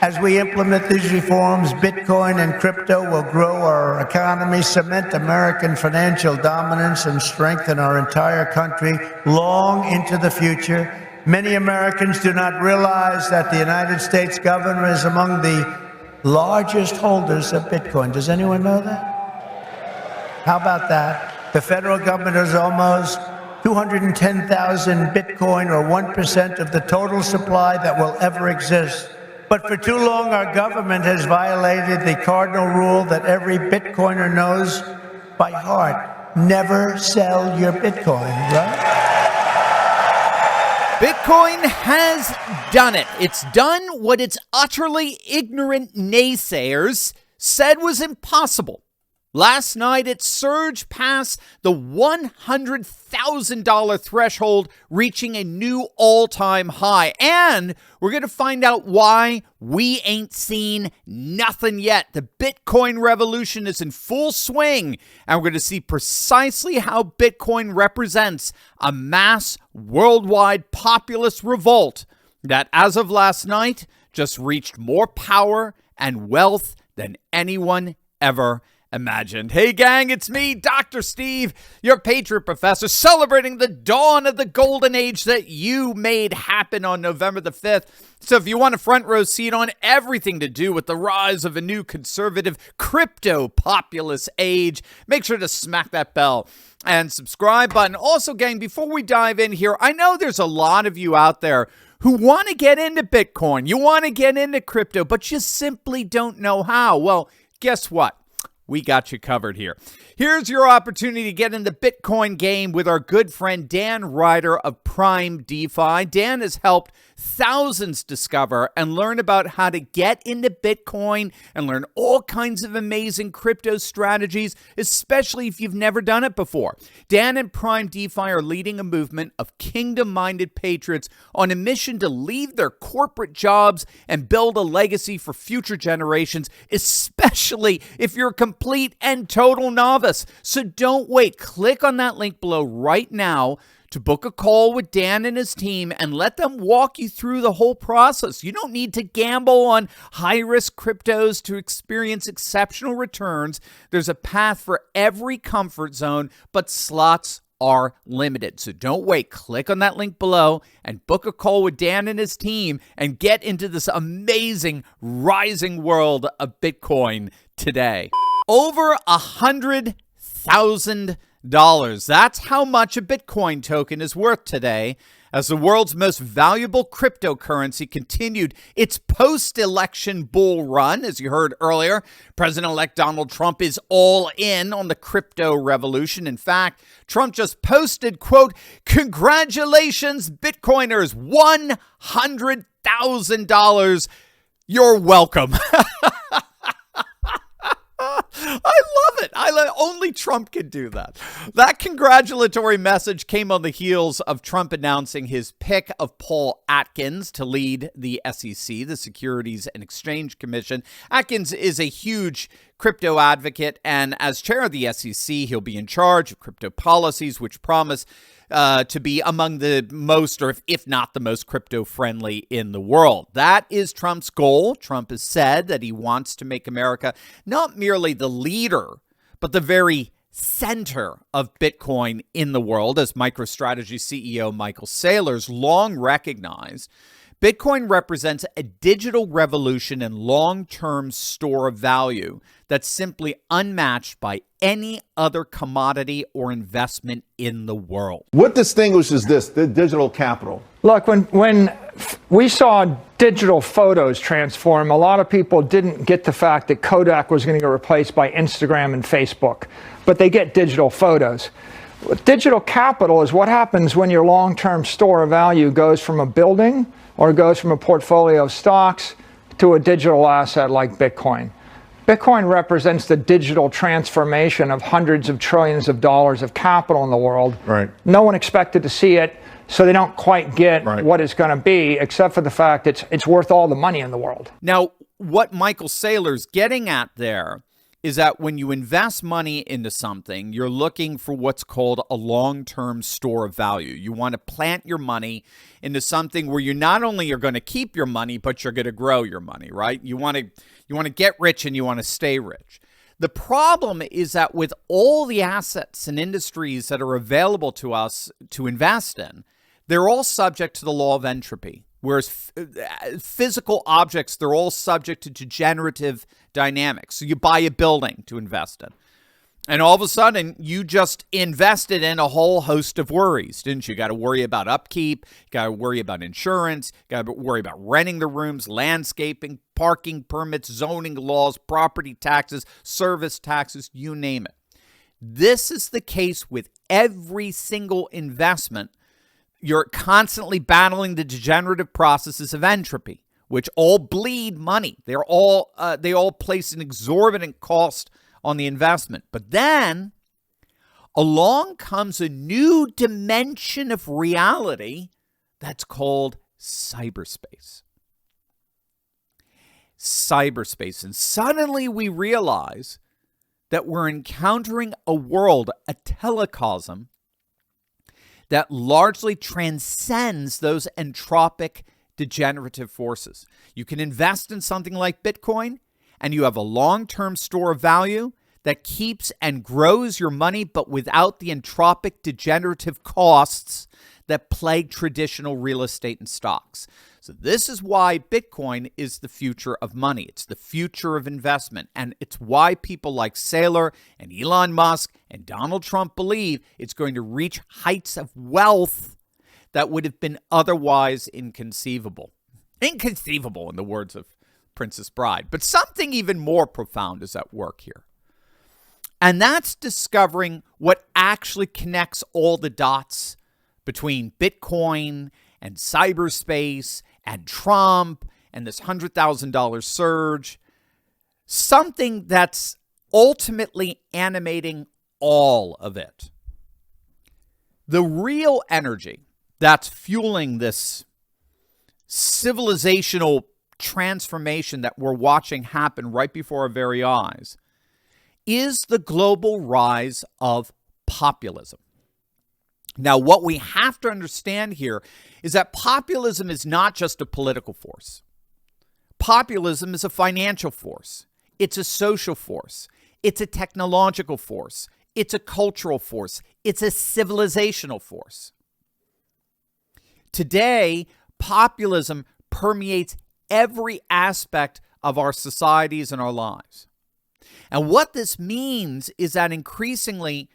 As we implement these reforms, Bitcoin and crypto will grow our economy, cement American financial dominance, and strengthen our entire country long into the future. Many Americans do not realize that the United States government is among the largest holders of Bitcoin. Does anyone know that? How about that? The federal government has almost 210,000 Bitcoin, or 1% of the total supply that will ever exist. But for too long, our government has violated the cardinal rule that every Bitcoiner knows by heart. Never sell your Bitcoin, right? Bitcoin has done it. It's done what its utterly ignorant naysayers said was impossible. Last night, it surged past the $100,000 threshold, reaching a new all-time high. And we're going to find out why we ain't seen nothing yet. The Bitcoin revolution is in full swing, and we're going to see precisely how Bitcoin represents a mass worldwide populist revolt that, as of last night, just reached more power and wealth than anyone ever imagined. Hey gang, it's me, Dr. Steve, your Patriot Professor, celebrating the dawn of the golden age that you made happen on November the 5th. So if you want a front row seat on everything to do with the rise of a new conservative crypto populist age, make sure to smack that bell and subscribe button. Also, gang, before we dive in here, I know there's a lot of you out there who want to get into Bitcoin. You want to get into crypto, but you simply don't know how. Well, guess what? We got you covered here. Here's your opportunity to get in the Bitcoin game with our good friend Dan Ryder of Prime DeFi. Dan has helped thousands discover and learn about how to get into Bitcoin and learn all kinds of amazing crypto strategies, especially if you've never done it before. Dan and Prime DeFi are leading a movement of kingdom-minded patriots on a mission to leave their corporate jobs and build a legacy for future generations, especially if you're a complete and total novice. So don't wait. Click on that link below right now to book a call with Dan and his team and let them walk you through the whole process. You don't need to gamble on high-risk cryptos to experience exceptional returns. There's a path for every comfort zone, but slots are limited. So don't wait. Click on that link below and book a call with Dan and his team and get into this amazing rising world of Bitcoin today. Over $100,000. That's how much a Bitcoin token is worth today, as the world's most valuable cryptocurrency continued its post-election bull run. As you heard earlier, President-elect Donald Trump is all in on the crypto revolution. In fact, Trump just posted, quote, "Congratulations, Bitcoiners, $100,000. You're welcome." I love it. Only Trump can do that. That congratulatory message came on the heels of Trump announcing his pick of Paul Atkins to lead the SEC, the Securities and Exchange Commission. Atkins is a huge crypto advocate, and as chair of the SEC, he'll be in charge of crypto policies, which promise to be among the most, or if not the most, crypto-friendly in the world. That is Trump's goal. Trump has said that he wants to make America not merely the leader, but the very center of Bitcoin in the world. As MicroStrategy CEO Michael Saylor's long recognized, Bitcoin represents a digital revolution and long-term store of value that's simply unmatched by any other commodity or investment in the world. What distinguishes this, the digital capital? Look, when we saw digital photos transform, a lot of people didn't get the fact that Kodak was going to get replaced by Instagram and Facebook, but they get digital photos. Digital capital is what happens when your long-term store of value goes from a building or goes from a portfolio of stocks to a digital asset like Bitcoin. Bitcoin represents the digital transformation of hundreds of trillions of dollars of capital in the world. Right. No one expected to see it, so they don't quite get what it's going to be, except for the fact it's worth all the money in the world. Now, what Michael Saylor's getting at there is that when you invest money into something, you're looking for what's called a long-term store of value. You want to plant your money into something where you not only are going to keep your money, but you're going to grow your money, right? You want to get rich and you want to stay rich. The problem is that with all the assets and industries that are available to us to invest in, they're all subject to the law of entropy. Whereas physical objects, they're all subject to degenerative dynamics. So you buy a building to invest in. And all of a sudden, you just invested in a whole host of worries, didn't you? You got to worry about upkeep. You got to worry about insurance. You got to worry about renting the rooms, landscaping, parking permits, zoning laws, property taxes, service taxes, you name it. This is the case with every single investment. You're constantly battling the degenerative processes of entropy, which all bleed money. They all place an exorbitant cost on the investment. But then along comes a new dimension of reality that's called cyberspace. Cyberspace. And suddenly we realize that we're encountering a world, a telecosm, that largely transcends those entropic degenerative forces. You can invest in something like Bitcoin, and you have a long-term store of value that keeps and grows your money, but without the entropic degenerative costs that plague traditional real estate and stocks. So this is why Bitcoin is the future of money. It's the future of investment. And it's why people like Saylor and Elon Musk and Donald Trump believe it's going to reach heights of wealth that would have been otherwise inconceivable. Inconceivable, in the words of Princess Bride. But something even more profound is at work here. And that's discovering what actually connects all the dots between Bitcoin and cyberspace and Trump and this $100,000 surge. Something that's ultimately animating all of it. The real energy that's fueling this civilizational transformation that we're watching happen right before our very eyes is the global rise of populism. Now, what we have to understand here is that populism is not just a political force. Populism is a financial force. It's a social force. It's a technological force. It's a cultural force. It's a civilizational force. Today, populism permeates every aspect of our societies and our lives. And what this means is that increasingly,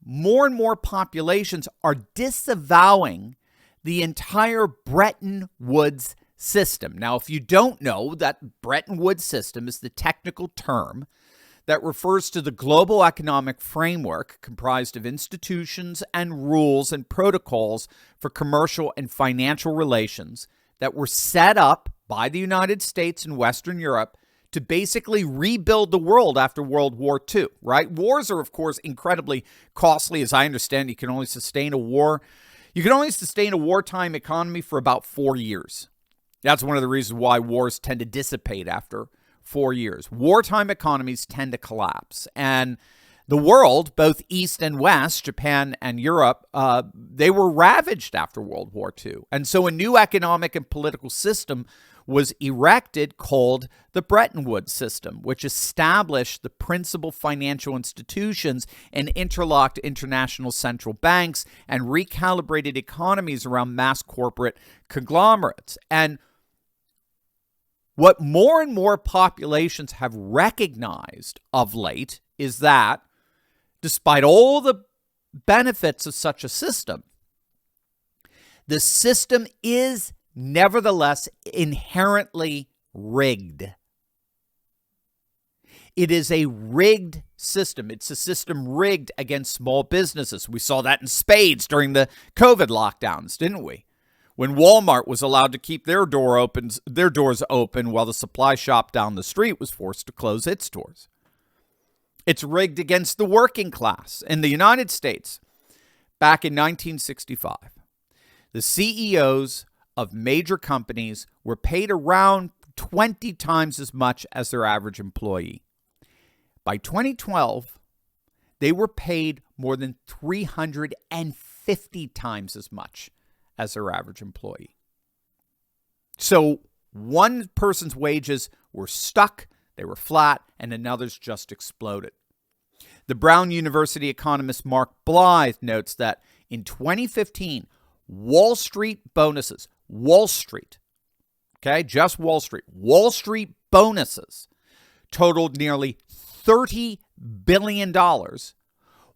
more and more populations are disavowing the entire Bretton Woods system. Now, if you don't know, that Bretton Woods system is the technical term that refers to the global economic framework comprised of institutions and rules and protocols for commercial and financial relations that were set up by the United States and Western Europe to basically rebuild the world after World War II, right? Wars are, of course, incredibly costly. As I understand, you can only sustain a war. You can only sustain a wartime economy for about 4 years. That's one of the reasons why wars tend to dissipate after 4 years. Wartime economies tend to collapse. And the world, both East and West, Japan and Europe, they were ravaged after World War II. And so a new economic and political system was erected called the Bretton Woods system, which established the principal financial institutions and interlocked international central banks and recalibrated economies around mass corporate conglomerates. And what more and more populations have recognized of late is that despite all the benefits of such a system, the system is nevertheless inherently rigged. It is a rigged system. It's a system rigged against small businesses. We saw that in spades during the COVID lockdowns, didn't we? When Walmart was allowed to keep their doors open while the supply shop down the street was forced to close its doors. It's rigged against the working class. In the United States, back in 1965, the CEOs of major companies were paid around 20 times as much as their average employee. By 2012, they were paid more than 350 times as much as their average employee. So one person's wages were stuck, they were flat, and another's just exploded. The Brown University economist Mark Blythe notes that in 2015, Wall Street bonuses, Wall Street bonuses totaled nearly $30 billion,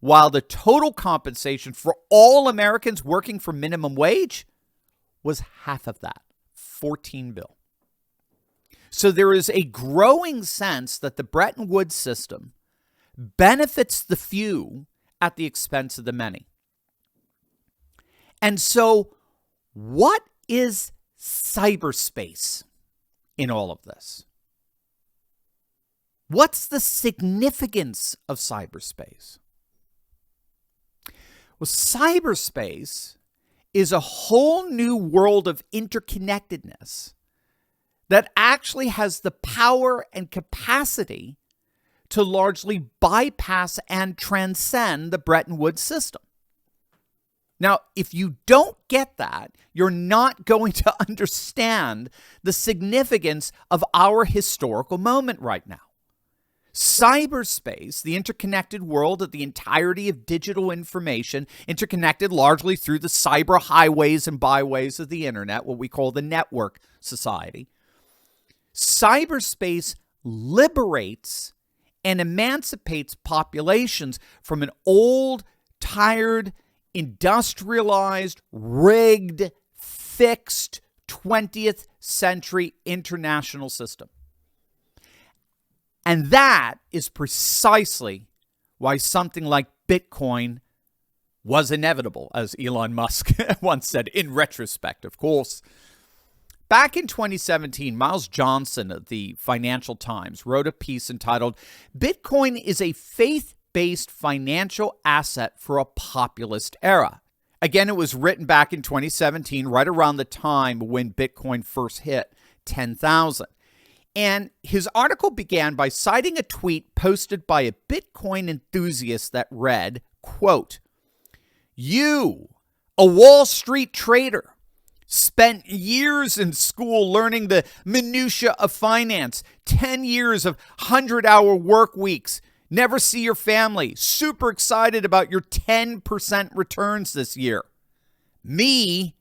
while the total compensation for all Americans working for minimum wage was half of that, $14 billion. So there is a growing sense that the Bretton Woods system benefits the few at the expense of the many. And so what is cyberspace in all of this? What's the significance of cyberspace? Well, cyberspace is a whole new world of interconnectedness that actually has the power and capacity to largely bypass and transcend the Bretton Woods system. Now, if you don't get that, you're not going to understand the significance of our historical moment right now. Cyberspace, the interconnected world of the entirety of digital information, interconnected largely through the cyber highways and byways of the internet, what we call the network society. Cyberspace liberates and emancipates populations from an old, tired, industrialized, rigged, fixed 20th century international system. And that is precisely why something like Bitcoin was inevitable, as Elon Musk once said, in retrospect, of course. Back in 2017, Miles Johnson of the Financial Times wrote a piece entitled, "Bitcoin is a faith-based financial asset for a populist era." Again, it was written back in 2017, right around the time when Bitcoin first hit 10,000. And his article began by citing a tweet posted by a Bitcoin enthusiast that read, quote, "You, a Wall Street trader, spent years in school learning the minutia of finance, 10 years of 100-hour work weeks, never see your family, super excited about your 10% returns this year. Me,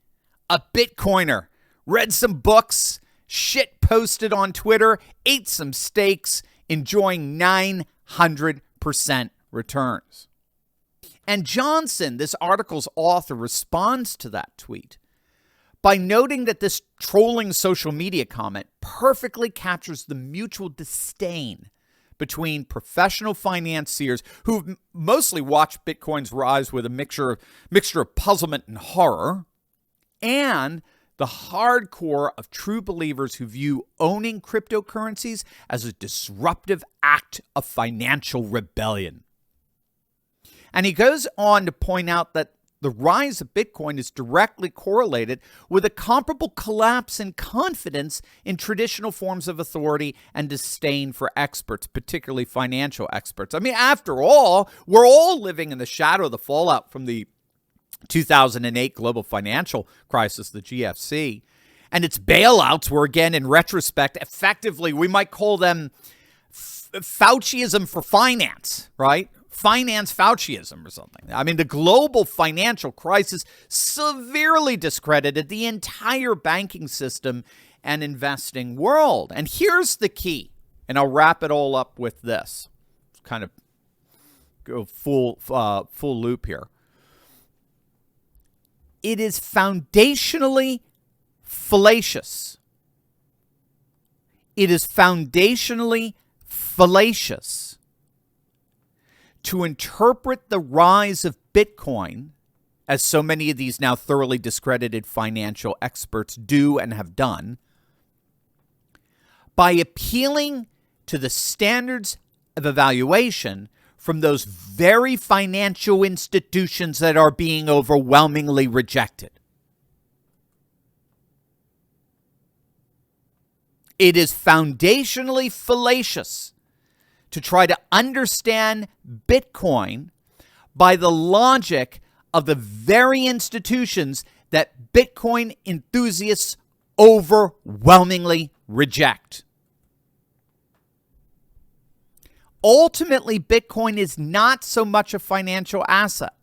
a Bitcoiner, read some books, shit posted on Twitter, ate some steaks, enjoying 900% returns." And Johnson, this article's author, responds to that tweet by noting that this trolling social media comment perfectly captures the mutual disdain between professional financiers who've mostly watched Bitcoin's rise with a mixture of puzzlement and horror, and the hardcore of true believers who view owning cryptocurrencies as a disruptive act of financial rebellion. And he goes on to point out that the rise of Bitcoin is directly correlated with a comparable collapse in confidence in traditional forms of authority and disdain for experts, particularly financial experts. I mean, after all, we're all living in the shadow of the fallout from the 2008 global financial crisis, the GFC, and its bailouts were, again, in retrospect, effectively, we might call them Fauciism for finance, right? Finance Fauciism or something. I mean, the global financial crisis severely discredited the entire banking system and investing world. And here's the key, and I'll wrap it all up with this. Kind of go full loop here. It is foundationally fallacious. It is foundationally fallacious to interpret the rise of Bitcoin, as so many of these now thoroughly discredited financial experts do and have done, by appealing to the standards of evaluation from those very financial institutions that are being overwhelmingly rejected. It is foundationally fallacious to try to understand Bitcoin by the logic of the very institutions that Bitcoin enthusiasts overwhelmingly reject. Ultimately, Bitcoin is not so much a financial asset.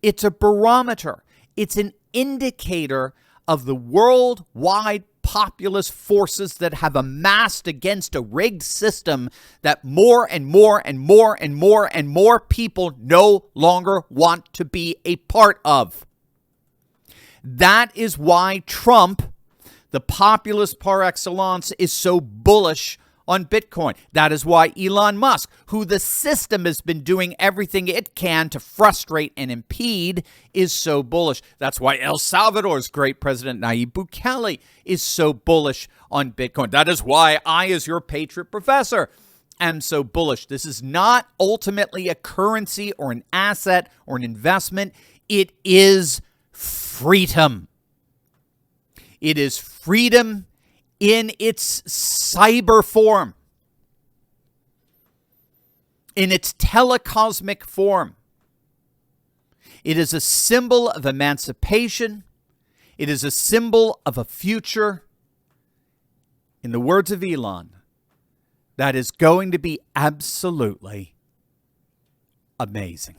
It's a barometer. It's an indicator of the worldwide populist forces that have amassed against a rigged system that more and more and more and more and more people no longer want to be a part of. That is why Trump, the populist par excellence, is so bullish on Bitcoin. That is why Elon Musk, who the system has been doing everything it can to frustrate and impede, is so bullish. That's why El Salvador's great president Nayib Bukele is so bullish on Bitcoin. That is why I, as your Patriot professor, am so bullish. This is not ultimately a currency or an asset or an investment. It is freedom. It is freedom in its cyber form, in its telecosmic form. It is a symbol of emancipation. It is a symbol of a future, in the words of Elon, that is going to be absolutely amazing.